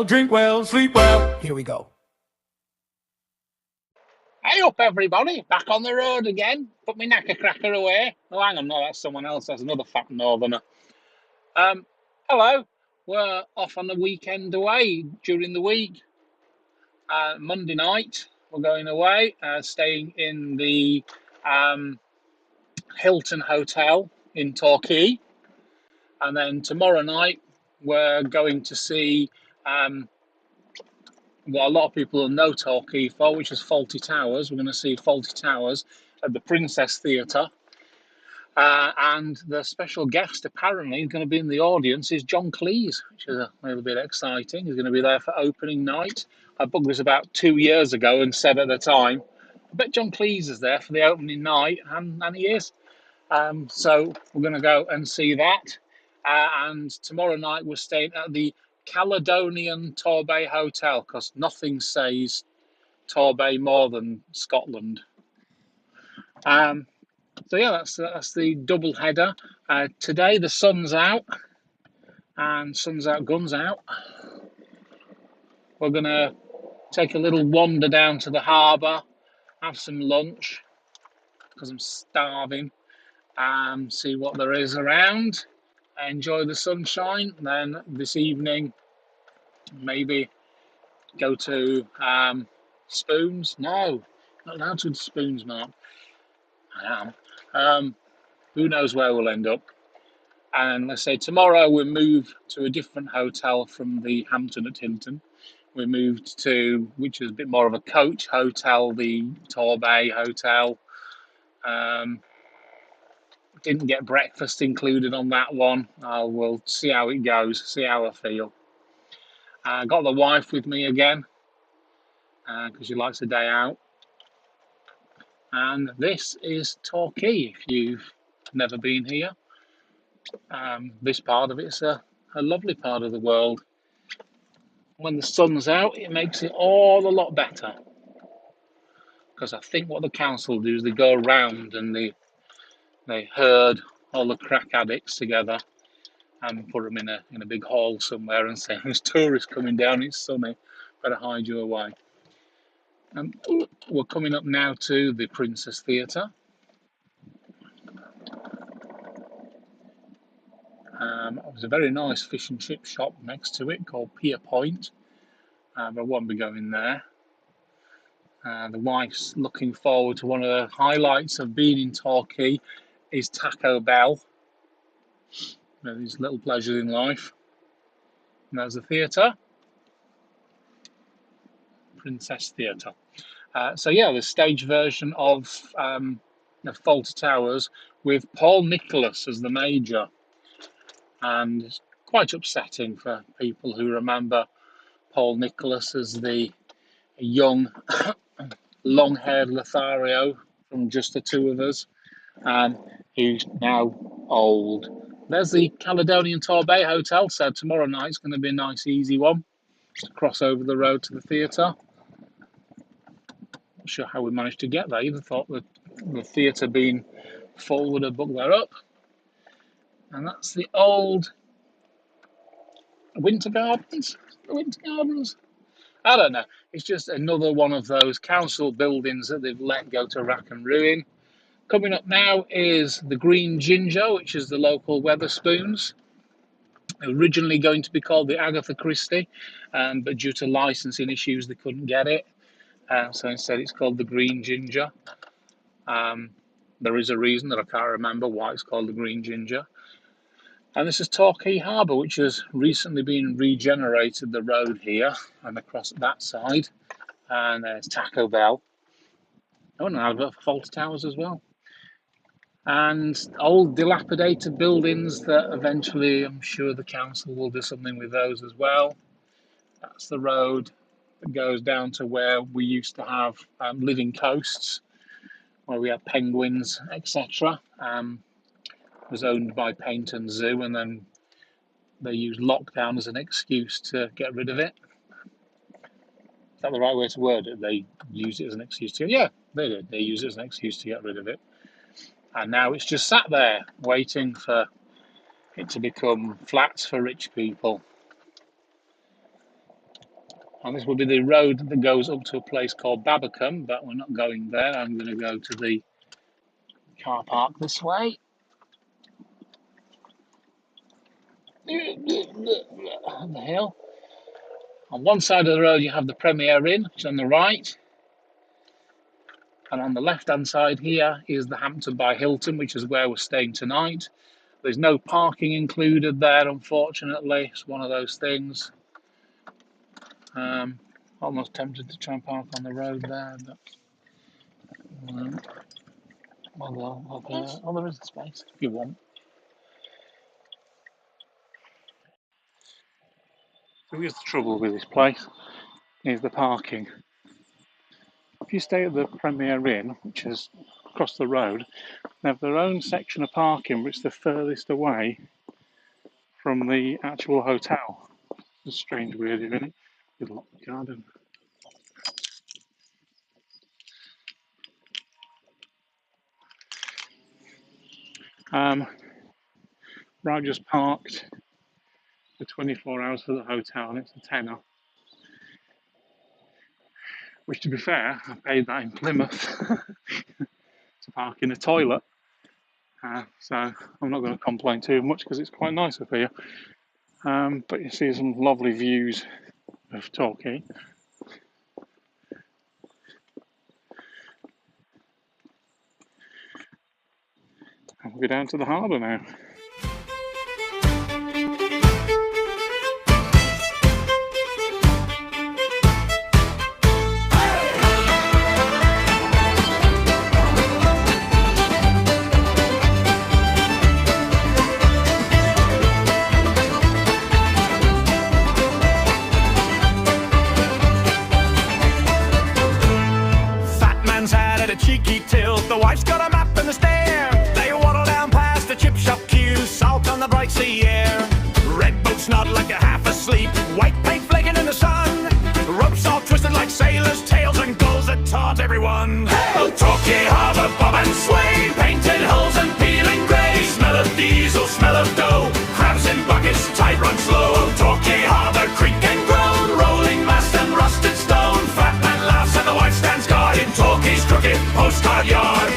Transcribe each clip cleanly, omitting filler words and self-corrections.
well, drink well, sleep well. Here we go. Hey up, everybody! Back on the road again. Put me knacker cracker away. Oh, hang on, no, that's someone else. That's another fat northerner. Hello. We're off on the weekend away during the week. Monday night, we're going away, staying in the Hilton Hotel in Torquay. And then tomorrow night, we're going to see what a lot of people know Torquay for, which is Fawlty Towers. We're going to see Fawlty Towers at the Princess Theatre. And the special guest apparently is going to be in the audience is John Cleese, which is a little bit exciting. He's going to be there for opening night. I booked this about 2 years ago and said at the time, I bet John Cleese is there for the opening night, and he is. So we're going to go and see that. And tomorrow night we're staying at the Caledonian Torbay Hotel, because nothing says Torbay more than Scotland. So yeah, that's the double header. Today the sun's out, and sun's out, guns out. We're gonna take a little wander down to the harbour, have some lunch because I'm starving, see what there is around, enjoy the sunshine. Then this evening, maybe go to Spoons. No, not allowed to Spoons, Mark. I am. Who knows where we'll end up? And let's say tomorrow we move to a different hotel from the Hampton at Hilton. We moved to, which is a bit more of a coach hotel, the Torbay Hotel. Didn't get breakfast included on that one. We'll see how it goes, see how I feel. Got the wife with me again because she likes a day out. And this is Torquay, if you've never been here. This part of it's a lovely part of the world. When the sun's out, it makes it all a lot better. Because I think what the council do is they go around and they herd all the crack addicts together and put them in a big hall somewhere and say, there's tourists coming down, it's sunny, better hide you away. We're coming up now to the Princess Theatre. There's a very nice fish and chip shop next to it called Pier Point, but I won't be going there. The wife's looking forward to one of the highlights of being in Torquay is Taco Bell. These little pleasures in life. And there's the theatre, Princess Theatre. So yeah, the stage version of Fawlty Towers with Paul Nicholas as the Major. And it's quite upsetting for people who remember Paul Nicholas as the young, long-haired Lothario from Just the Two of Us, and who's now old. There's the Caledonian Torbay Hotel, so tomorrow night's going to be a nice, easy one. Just cross over the road to the theatre. Not sure how we managed to get there. You'd have thought that the theatre being full would have booked that up. And that's the old Winter Gardens. The Winter Gardens. I don't know. It's just another one of those council buildings that they've let go to rack and ruin. Coming up now is the Green Ginger, which is the local Wetherspoons. Originally going to be called the Agatha Christie, but due to licensing issues, they couldn't get it. So instead, it's called the Green Ginger. There is a reason that I can't remember why it's called the Green Ginger. And this is Torquay Harbour, which has recently been regenerated, the road here and across that side. And there's Taco Bell. Oh, no, I've got Fawlty Towers as well. And old dilapidated buildings that eventually I'm sure the council will do something with those as well. That's the road that goes down to where we used to have living coasts, where we had penguins, etc. It was owned by Paynton Zoo, and then they used lockdown as an excuse to get rid of it. Is that the right way to word it? They used it as an excuse to... Yeah, they did. They used it as an excuse to get rid of it. And now it's just sat there, waiting for it to become flats for rich people. And this will be the road that goes up to a place called Babbacombe, but we're not going there. I'm going to go to the car park this way. The hill. On one side of the road you have the Premier Inn, which is on the right. And on the left-hand side here is the Hampton by Hilton, which is where we're staying tonight. There's no parking included there, unfortunately. It's one of those things. Almost tempted to try and park on the road there, but there is a space if you want. So here's the trouble with this place, is the parking. If you stay at the Premier Inn, which is across the road, they have their own section of parking, which is the furthest away from the actual hotel. It's a strange weird, isn't it? Good luck, garden. Right, just parked for 24 hours for the hotel, and it's a tenner. Which, to be fair, I paid that in Plymouth to park in a toilet. So I'm not going to complain too much because it's quite nice up here. But you see some lovely views of Torquay. And we'll go down to the harbour now. Cheeky tilt, the wife's got a map and a stare. They waddle down past the chip shop queue, salt on the bright sea air. Red boats nod like they're half asleep, white paint flaking in the sun. Ropes all twisted like sailors' tails and gulls that taunt everyone. Hey! Torquay harbour, bob and sway, painted hulls and peeling grey. Smell of diesel, smell of dough, crabs in buckets, tide run slow. Torquay harbour, creak and groan, rolling mast and rusted stone. Fat man laughs and the wife stands guard in Torquay's crooked postcard yard.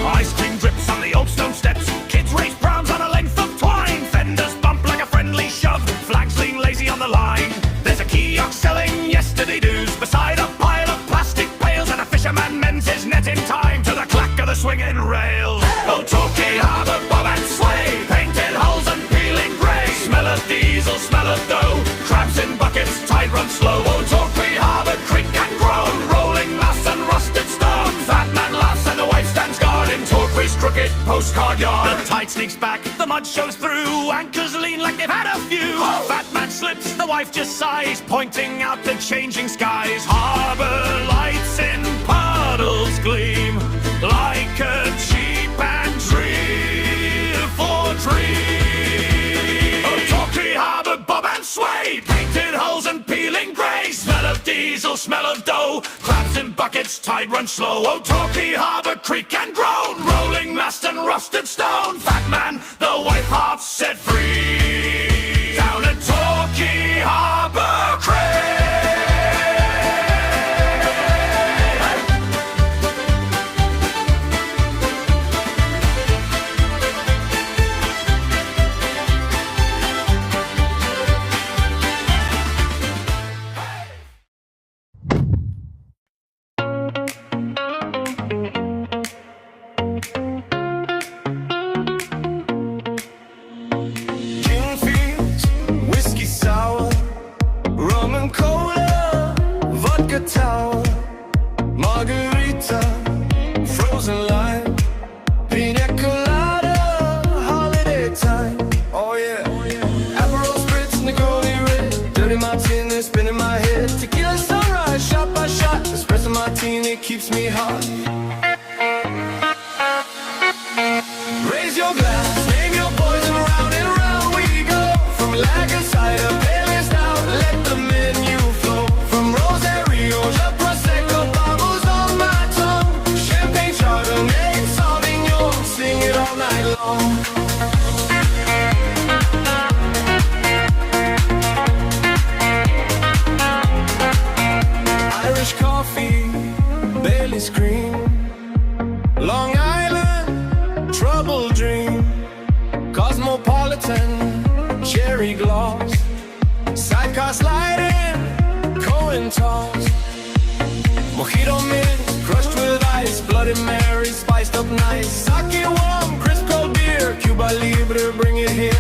Ice cream drips on the old stone steps, kids race prams on a length of twine. Fenders bump like a friendly shove, flags lean lazy on the line. There's a kiosk selling yesterday dues beside a pile of plastic pails, and a fisherman mends his net in time to the clack of the swinging rails. Oh, Torquay harbour, bob and sway, painted hulls and peeling grey. Smell of diesel, smell of dough, crabs in buckets, tide runs slow. Oh, Torquay harbour, creak and groan, rolling masts and rusted stone. Fat man laughs and the wife stands guard in Torquay's crooked postcard yard. The tide sneaks back, the mud shows through, anchors lean like they've had a few. Fat man slips, the wife just sighs, pointing out the changing skies. Harbour lights in puddles gleam like a cheap and for dream. Oh, Torquay harbour, bob and sway, painted hulls and peeling grey. Smell of diesel, smell of dough, crabs in buckets, tide runs slow. Oh, Torquay harbour, creak and groan, rolling mast and rusted stone. Fat man, the wife half set free, down at Torquay harbour Cray. Cosmopolitan, cherry gloss, sidecar sliding, Cohen toss, mojito mint, crushed with ice, Bloody Mary, spiced up nice, sake warm, crisp cold beer, Cuba Libre, bring it here.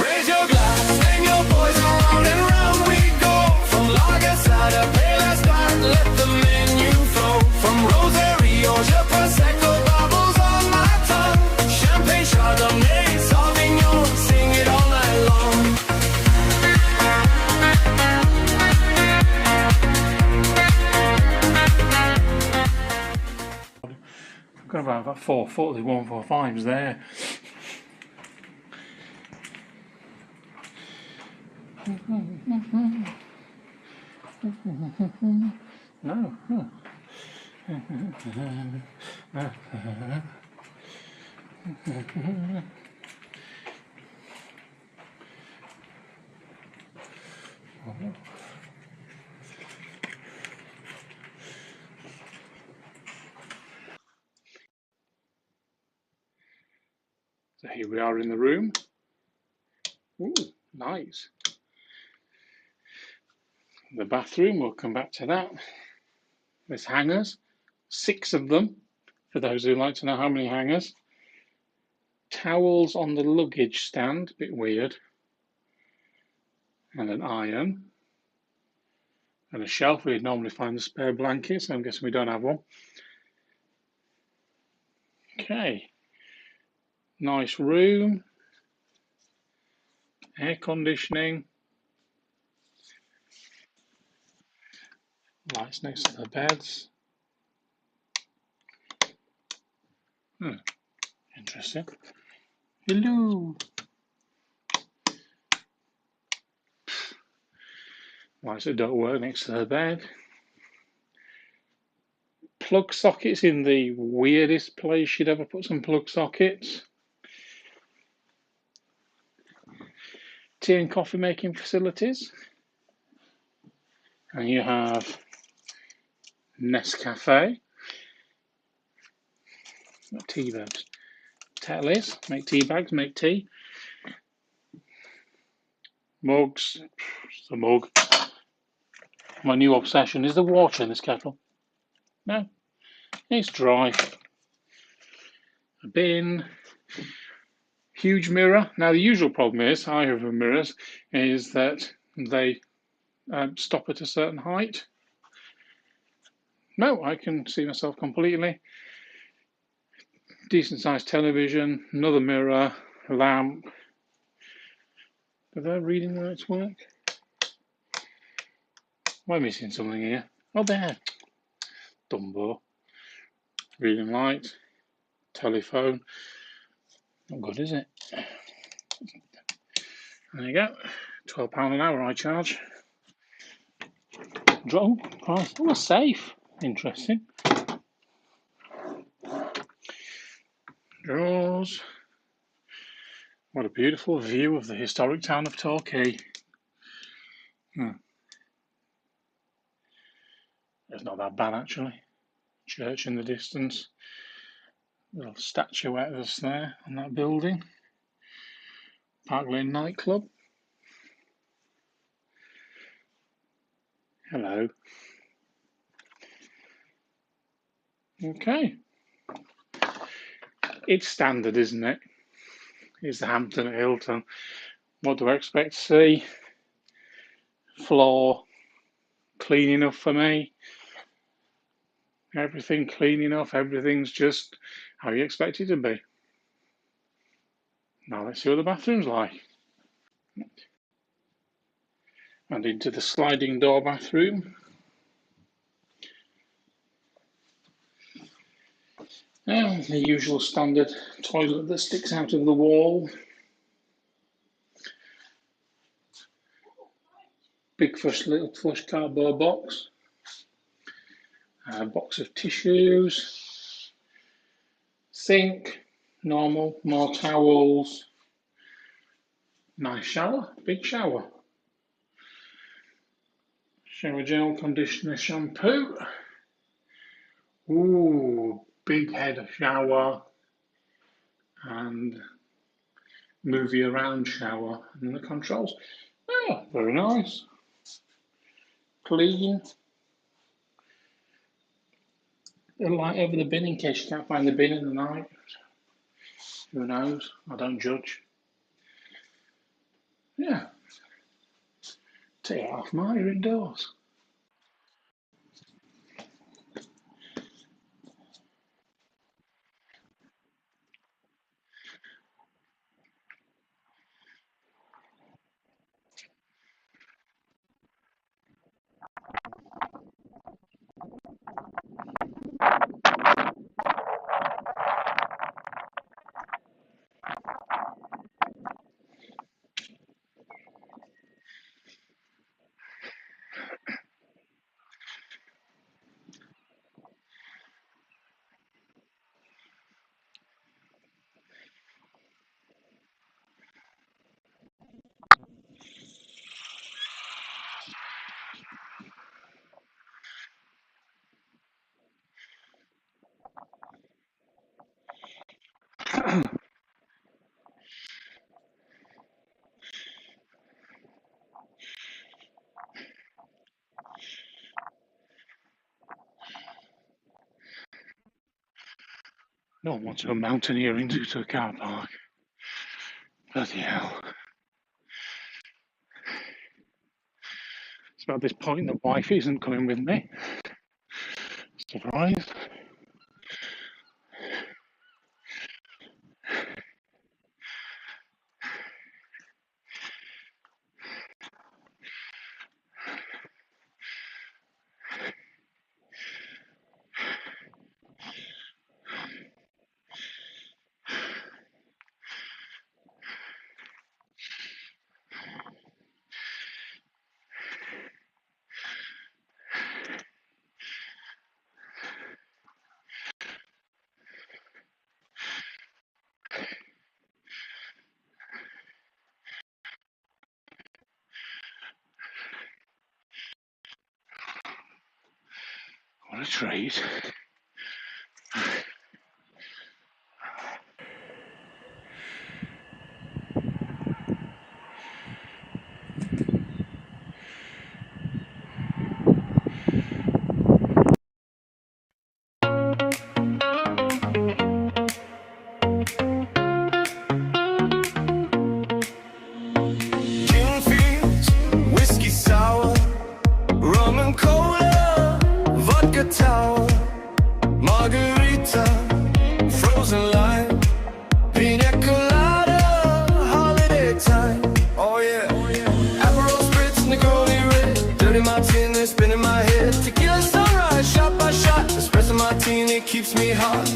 Raise your glass, sing your boys, around and round we go. From lager, cider, pale as dark, let the menu flow. From Rosary, Orgeat, Prosecco, bubbles on my tongue. Champagne, Chardonnay, Sauvignon, sing it all night long. I've got about 440 145s there. No. So here we are in the room. Ooh, nice. The bathroom, we'll come back to that. There's hangers, 6 of them, for those who like to know how many hangers. Towels on the luggage stand, a bit weird. And an iron. And a shelf where you'd normally find the spare blankets. I'm guessing we don't have one. Okay. Nice room. Air conditioning. Lights next to the beds. Interesting. Hello. Lights that don't work next to the bed. Plug sockets in the weirdest place you'd ever put some plug sockets. Tea and coffee making facilities. And you have Nescafe. Tea bags. Tetley's, make tea bags, make tea. Mugs. It's a mug. My new obsession is the water in this kettle. No, it's dry. A bin. Huge mirror. Now the usual problem is, I have mirrors, is that they stop at a certain height. No, I can see myself completely. Decent sized television, another mirror, lamp. Are they reading lights work? Am I missing something here? Oh, there. Dumbo. Reading light. Telephone. Not good, is it? There you go. £12 an hour I charge. Oh, Christ. Oh, a safe. Interesting. Drawers. What a beautiful view of the historic town of Torquay. It's not that bad, actually. Church in the distance. Little statuette that's there on that building. Park Lane nightclub. Hello. Okay. It's standard, isn't it? It's the Hampton at Hilton. What do I expect to see? Floor clean enough for me. Everything clean enough. Everything's just how you expect it to be. Now let's see what the bathroom's like. And into the sliding door bathroom. And the usual standard toilet that sticks out of the wall. Big little flush cardboard box. A box of tissues. Sink. Normal. More towels. Nice shower. Big shower. Shower gel, conditioner, shampoo. Ooh, big head shower. and move you around shower, and the controls. Oh, very nice. Clean. A light over the bin in case you can't find the bin in the night. Who knows? I don't judge. Yeah. Take it off, Mark, you're indoors. No one wants to go mountaineering to a car park. Bloody hell. It's about this point that wife isn't coming with me. Surprise. What a treat. Keeps me hot.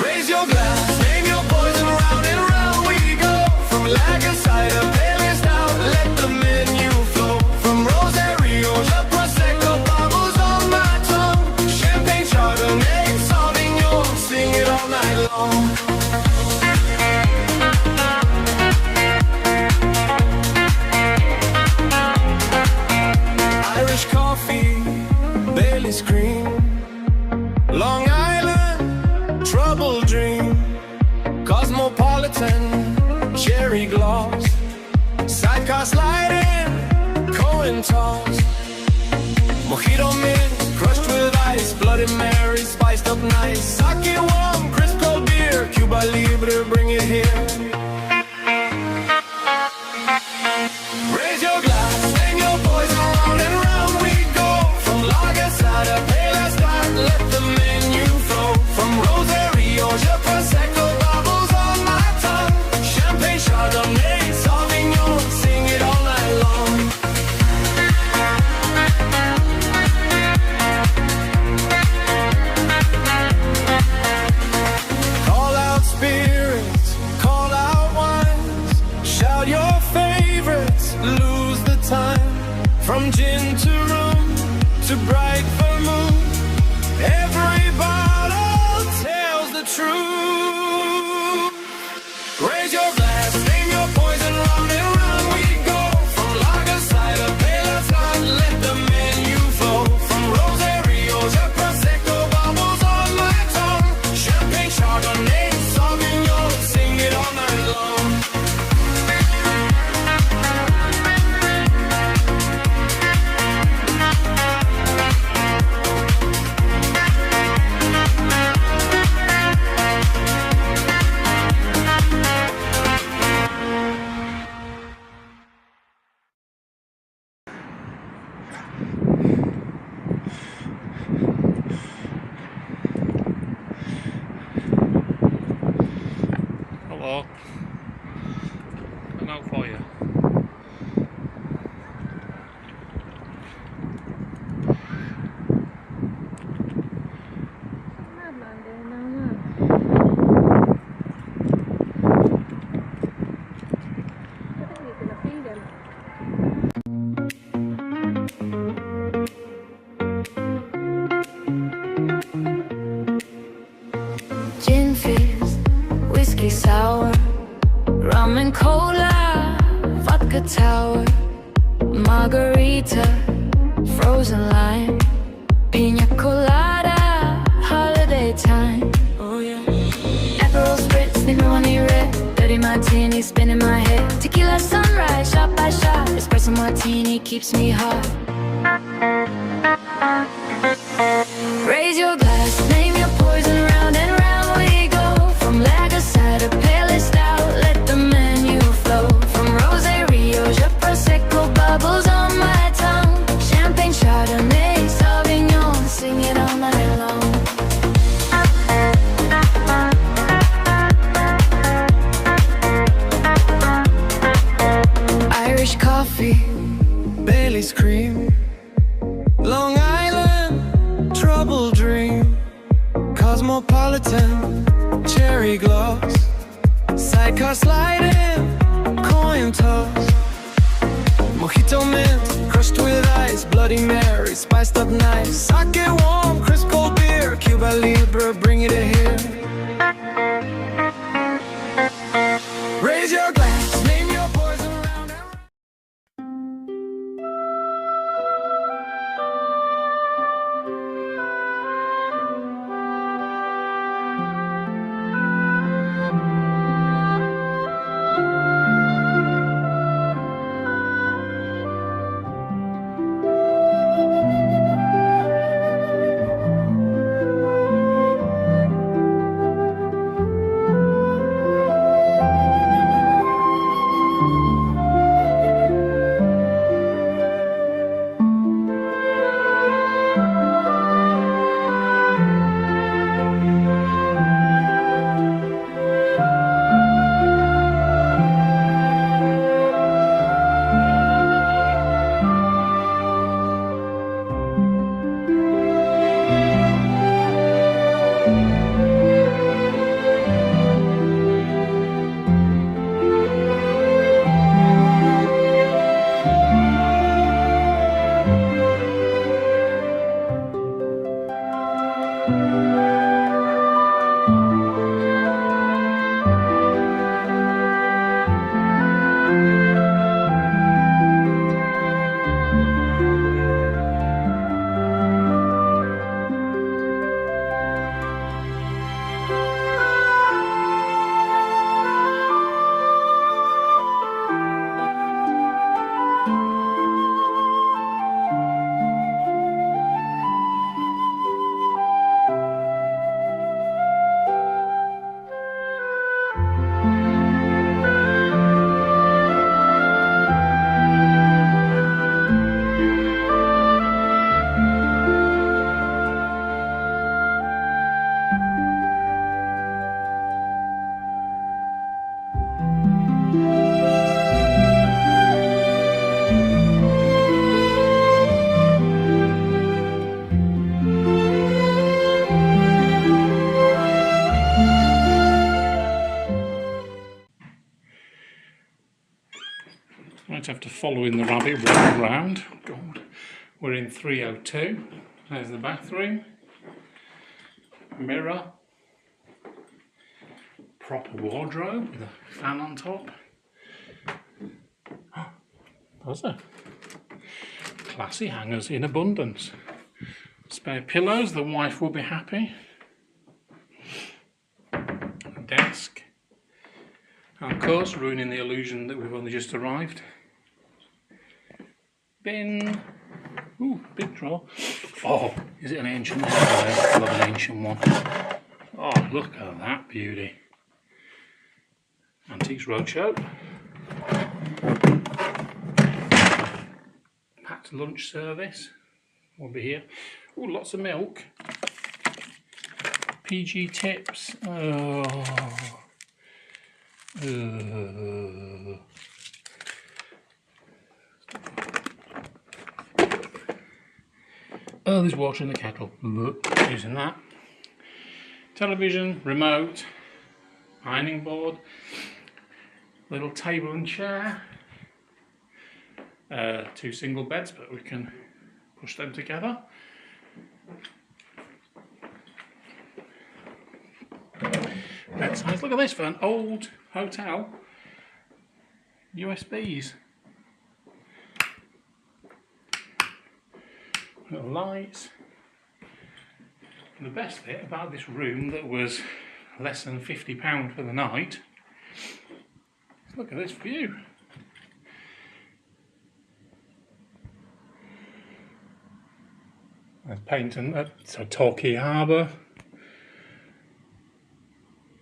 Raise your glass, name your poison, round and round we go. From lager cider, palest out, let the menu flow. From Rosario, the Prosecco, bubbles on my tongue. Champagne, Chardonnay, Sauvignon, sing it all night long. Irish coffee, Bailey's cream, Long Island, Trouble Dream, Cosmopolitan, Cherry Gloss, Sidecar Sliding, Cohen Toss, Mojito Mint, crushed with ice, Bloody Mary, spiced up nice, Sake warm, crisp cold beer, Cuba Libre, bring it here. Raise your glass, sing your poison, round and round we go. From lager, cider, palest out, let the menu flow. From Rosario, the Prosecco, bubbles on my tongue. Champagne, Chardonnay, Sauvignon, sing it all night long. Call out spirits, call out wines, shout your favorites, lose the time. From gin to rum to bright vermouth, every bottle tells the truth. Raise your glass, name your poison, round and round we go. From lager, cider, palest out, let the menu flow. From Rosario, the Prosecco, bubbles on my tongue. Hello. Come out for you. Gin fizz, whiskey sour, rum and cola, vodka tower, margarita, frozen lime, pina colada, holiday time. Oh yeah. Aperol spritz, Negroni red, dirty martini spinning my head. Tequila sunrise, shot by shot, espresso martini keeps me hot. Raise your glass, name your poison, round and round we go. From lager cider, pale stout, let the menu flow. From rosé, Rioja, prosecco, bubbles on my tongue. Champagne, Chardonnay, Sauvignon, sing it all night long. Irish coffee, Bailey's cream, Long Island, trouble dream, Cosmopolitan, cherry gloss, sidecar sliding, coin toss, mojito mint, crushed with ice, Bloody Mary, spiced up nice, sake warm, crisp cold beer, Cuba Libre, bring it here. Raise your glass, name your poison, round and round. Might have to follow in the rabbit walk around. God, we're in 302. There's the bathroom. Mirror. Proper wardrobe with a fan on top. Buzzer. Classy hangers in abundance. Spare pillows, the wife will be happy. Desk. And of course, ruining the illusion that we've only just arrived. Bin. Ooh, big drawer. Oh, is it an ancient one? I love an ancient one. Oh, look at that beauty. Antiques Roadshow. Packed lunch service. We'll be here. Ooh, lots of milk. PG tips. Oh. Oh, there's water in the kettle. Using that. Television, remote, ironing board, little table and chair. 2 single beds, but we can push them together. Bed size. Look at this for an old hotel. USBs. Little lights. And the best bit about this room that was less than £50 for the night is look at this view. There's Paynton, so Torquay Harbour.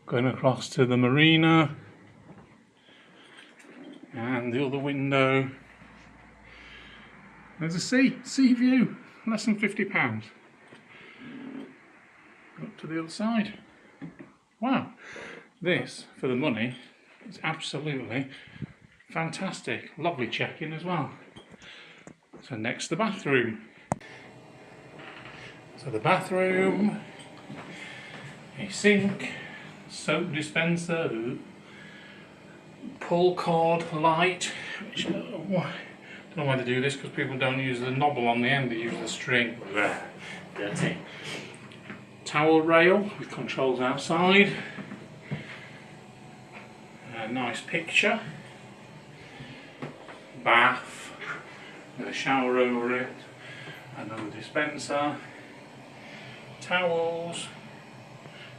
Going across to the marina. And the other window. There's a sea view, less than £50. Up to the other side. Wow, this for the money is absolutely fantastic. Lovely check-in as well. So next the bathroom. So the bathroom, a sink, soap dispenser, pull cord light, which I don't know why they do this, because people don't use the knobble on the end, they use the string. Dirty. Towel rail with controls outside. A nice picture. Bath with a shower over it. Another dispenser. Towels.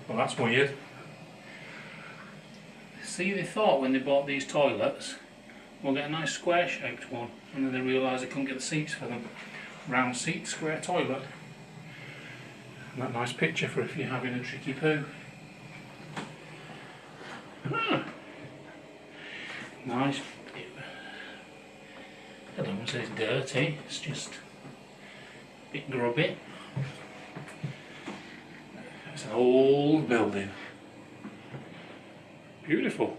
Well, that's weird. See, they thought when they bought these toilets, we'll get a nice square shaped one, and then they realised they couldn't get the seats for them. Round seat, square toilet. And that nice picture for if you're having a tricky poo. Nice. I don't want to say it's dirty, it's just a bit grubby. It's an old building. Beautiful.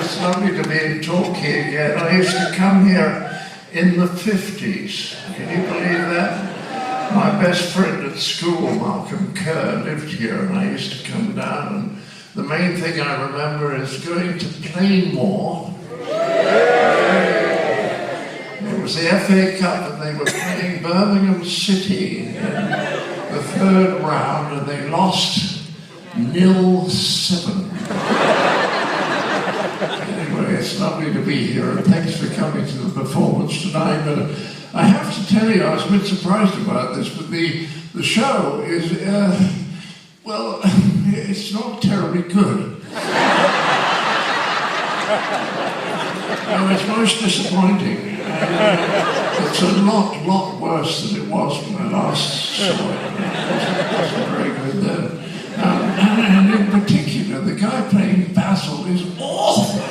It's lovely to be in Torquay again. I used to come here in the 50s. Can you believe that? My best friend at school, Malcolm Kerr, lived here, and I used to come down. And the main thing I remember is going to Plainmoor. It was the FA Cup, and they were playing Birmingham City in the 3rd round, and they lost 0-7. Anyway, it's lovely to be here, and thanks for coming to the performance tonight. But I have to tell you, I was a bit surprised about this, but the show is, well, it's not terribly good. No, it's most disappointing. It's a lot worse than it was when I last saw it. It wasn't very good then. And in particular, the guy playing Basil is awful.